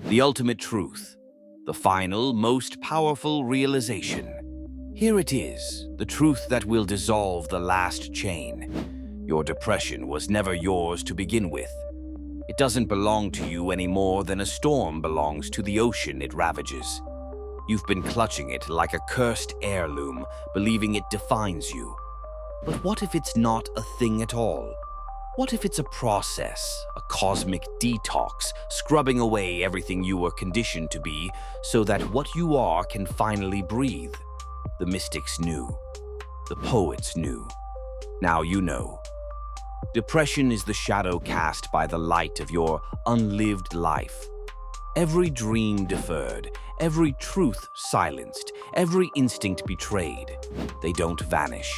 The ultimate truth, the final, most powerful realization. Here it is, the truth that will dissolve the last chain. Your depression was never yours to begin with. It doesn't belong to you any more than a storm belongs to the ocean it ravages. You've been clutching it like a cursed heirloom, believing it defines you. But what if it's not a thing at all? What if it's a process, a cosmic detox, scrubbing away everything you were conditioned to be so that what you are can finally breathe? The mystics knew. The poets knew. Now you know. Depression is the shadow cast by the light of your unlived life. Every dream deferred, every truth silenced, every instinct betrayed. They don't vanish.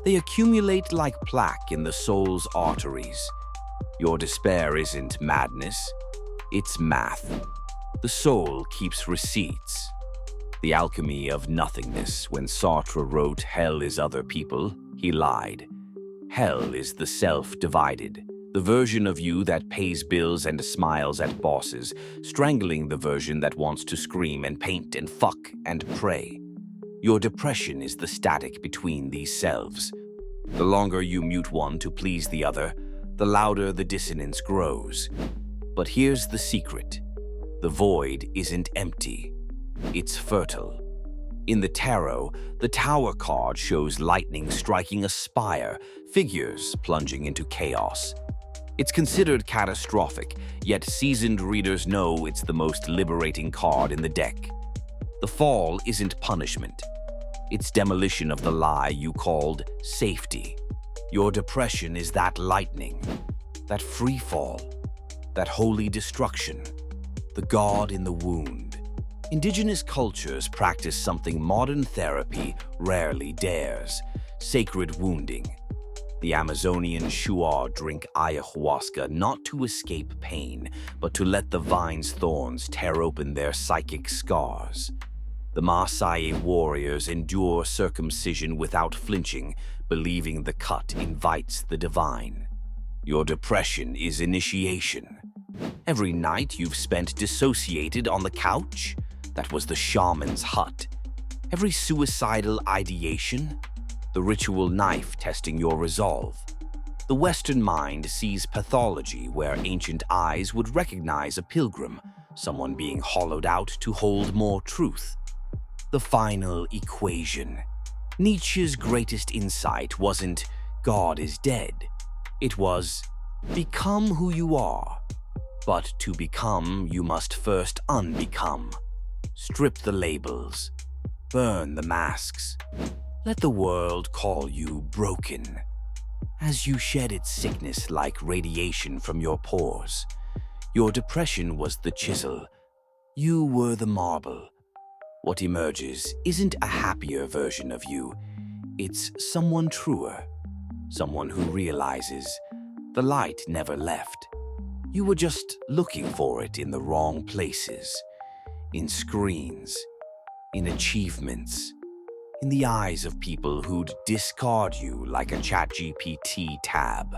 They accumulate like plaque in the soul's arteries. Your despair isn't madness, it's math. The soul keeps receipts. The alchemy of nothingness. When Sartre wrote, "Hell is other people," he lied. Hell is the self divided, the version of you that pays bills and smiles at bosses, strangling the version that wants to scream and paint and fuck and pray. Your depression is the static between these selves. The longer you mute one to please the other, the louder the dissonance grows. But here's the secret. The void isn't empty. It's fertile. In the tarot, the Tower card shows lightning striking a spire, figures plunging into chaos. It's considered catastrophic, yet seasoned readers know it's the most liberating card in the deck. The fall isn't punishment. It's demolition of the lie you called safety. Your depression is that lightning, that free fall, that holy destruction, the god in the wound. Indigenous cultures practice something modern therapy rarely dares: sacred wounding. The Amazonian Shuar drink ayahuasca not to escape pain, but to let the vine's thorns tear open their psychic scars. The Maasai warriors endure circumcision without flinching, believing the cut invites the divine. Your depression is initiation. Every night you've spent dissociated on the couch? That was the shaman's hut. Every suicidal ideation? The ritual knife testing your resolve. The Western mind sees pathology where ancient eyes would recognize a pilgrim, someone being hollowed out to hold more truth. The final equation. Nietzsche's greatest insight wasn't God is dead. It was become who you are. But to become, you must first unbecome. Strip the labels. Burn the masks. Let the world call you broken. As you shed its sickness like radiation from your pores, your depression was the chisel. You were the marble. What emerges isn't a happier version of you. It's someone truer. Someone who realizes the light never left. You were just looking for it in the wrong places. In screens, in achievements, in the eyes of people who'd discard you like a ChatGPT tab.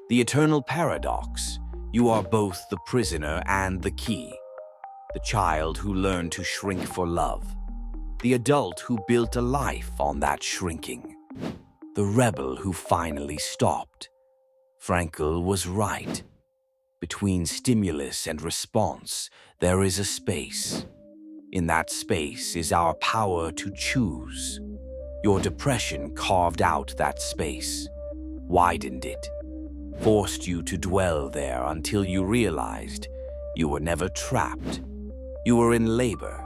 The eternal paradox: you are both the prisoner and the key. The child who learned to shrink for love. The adult who built a life on that shrinking. The rebel who finally stopped. Frankl was right. Between stimulus and response, there is a space. In that space is our power to choose. Your depression carved out that space, widened it, forced you to dwell there until you realized you were never trapped. You were in labor.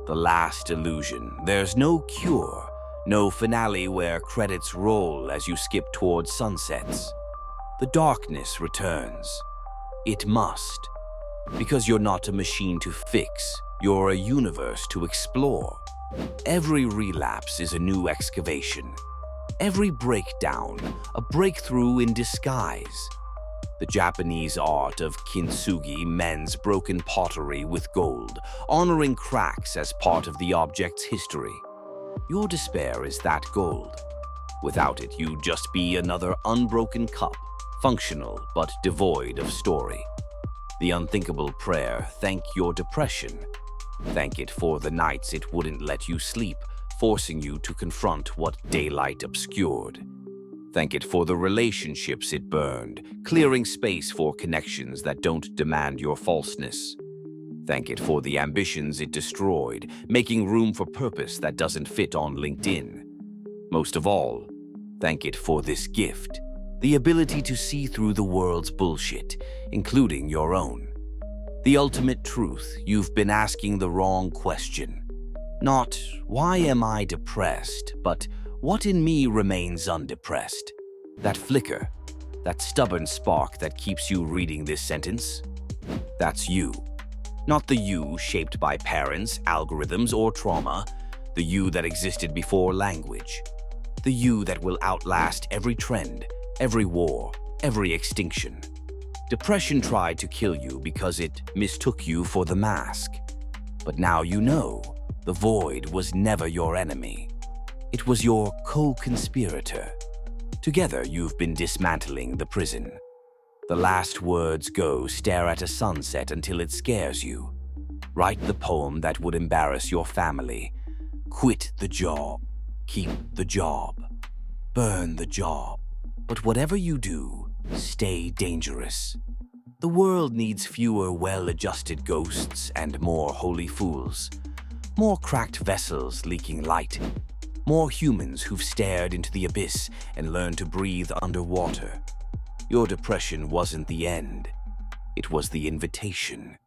The last illusion. There's no cure, no finale where credits roll as you skip towards sunsets. The darkness returns. It must. Because you're not a machine to fix, you're a universe to explore. Every relapse is a new excavation. Every breakdown, a breakthrough in disguise. The Japanese art of Kintsugi mends broken pottery with gold, honoring cracks as part of the object's history. Your despair is that gold. Without it, you'd just be another unbroken cup, functional but devoid of story. The unthinkable prayer: thank your depression. Thank it for the nights it wouldn't let you sleep, forcing you to confront what daylight obscured. Thank it for the relationships it burned, clearing space for connections that don't demand your falseness. Thank it for the ambitions it destroyed, making room for purpose that doesn't fit on LinkedIn. Most of all, thank it for this gift: the ability to see through the world's bullshit, including your own. The ultimate truth: you've been asking the wrong question. Not, why am I depressed, but what in me remains undepressed? That flicker, that stubborn spark that keeps you reading this sentence? That's you. Not the you shaped by parents, algorithms, or trauma. The you that existed before language. The you that will outlast every trend, every war, every extinction. Depression tried to kill you because it mistook you for the mask. But now you know, the void was never your enemy. It was your co-conspirator. Together, you've been dismantling the prison. The last words go: stare at a sunset until it scares you. Write the poem that would embarrass your family. Quit the job. Keep the job. Burn the job. But whatever you do, stay dangerous. The world needs fewer well-adjusted ghosts and more holy fools. More cracked vessels leaking light. More humans who've stared into the abyss and learned to breathe underwater. Your depression wasn't the end. It was the invitation.